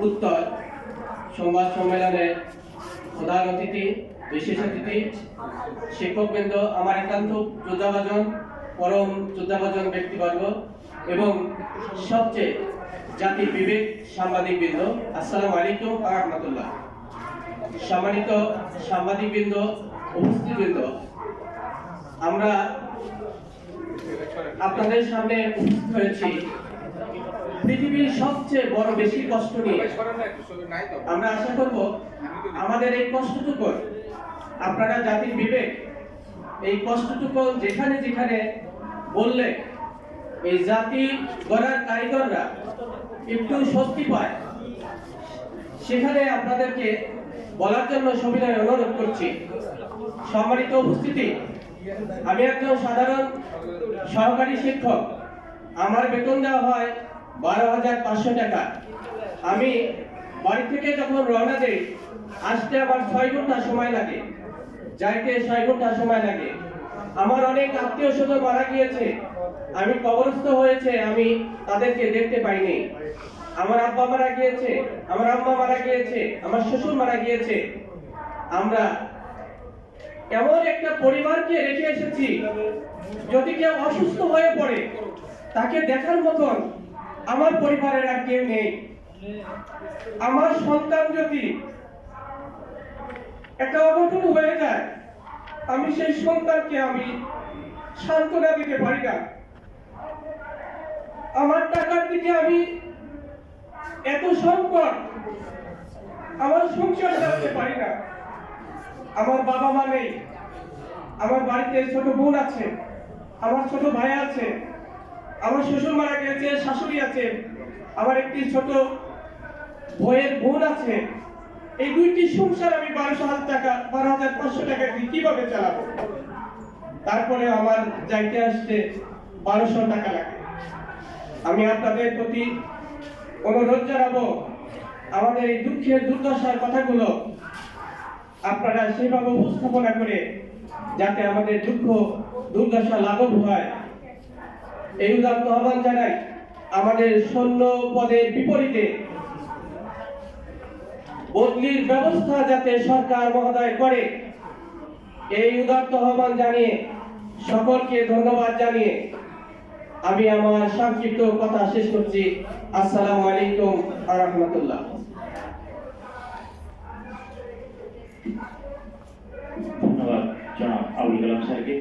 উত্তর সংবাদ সম্মেলনে প্রধান অতিথি, বিশেষ অতিথি, শিক্ষকবৃন্দ, আমার একান্ত যোদ্ধাভাজন, পরম যোদ্ধাভাজন ব্যক্তিবর্গ এবং সবচেয়ে জাতির বিবেক সাংবাদিকবৃন্দ, আসসালামু আলাইকুম ওয়া রাহমাতুল্লাহ। সম্মানিত সাংবাদিকবৃন্দ, উপস্থিতবৃন্দ, আমরা আপনাদের সামনে উপস্থিত হয়েছি পৃথিবীর সবচেয়ে বড় বেশি কষ্ট নিয়ে। আমরা আশা করব আমাদের এই কষ্টটুকু আপনারা জাতির বিবেক এই কষ্টটুকু যেখানে যেখানে বললে এই জাতি গড়ার কারিগররা একটু স্বস্তি পায়, সেখানে আপনাদেরকে বলার জন্য সবিনয় অনুরোধ করছি। সম্মানিত উপস্থিতি, আমি একজন সাধারণ সহকারী শিক্ষক। আমার বেতন দেওয়া হয় 12,500 টাকা। আমি বাড়ি থেকে যখন রওনা দেই, আসতে আমার 6 ঘন্টা সময় লাগে, যাইতে 6 ঘন্টা সময় লাগে। আমার অনেক আত্মীয় স্বজন মারা গিয়েছে, আমি কবরস্থ হয়েছে, আমি তাদেরকে দেখতে পাইনি। আমার আব্বা মারা গিয়েছে, আমার আম্মা মারা গিয়েছে, আমার শ্বশুর মারা গিয়েছে। আমরা এমন একটা পরিবারকে রেখে এসেছি, যদি কেউ অসুস্থ হয়ে পড়ে তাকে দেখার মতন আমার পরিবারের আর কেউ নেই। আমার সন্তান যদি একটা অঘটন হয়ে যায়, আমি সেই সন্তানকে আমি সান্ত্বনা দিতে পারি না। আমার টাকার দিকে আমি এত সংকট, আমার সংসার চালাতে পারি না। আমার বাবা মা নেই, আমার বাড়িতে ছোট বোন আছে, আমার ছোট ভাই আছে, আমার শ্বশুর মারা গেছে, শাশুড়ি আছে, আমার একটি ছোট ভাইয়ের বোন আছে। এই দুইটি সংসার আমি 12,500 টাকা দিয়ে কিভাবে চালাবো? তারপরে আমার যাইতে আসতে 1200 টাকা লাগে। আমি আপনাদের প্রতি অনুরোধ জানাবো, আমাদের এই দুঃখের দুর্দশার কথাগুলো আপনারা সেভাবে উপস্থাপনা করে যাতে আমাদের দুঃখ দুর্দশা লাঘব হয়, এই উদাত্ত আহ্বান জানাই। আমাদের সৈন্য পদের বিপরীতে বদলির ব্যবস্থা যাতে সরকার মহোদয় করে, এই উদাত্ত আহ্বান জানিয়ে সকলকে ধন্যবাদ জানিয়ে আমি আমার সংক্ষিপ্ত কথা শেষ করছি। আসসালামু আলাইকুম ওয়া রাহমাতুল্লাহ। ধন্যবাদ জনাব আবুল কালাম স্যারকে।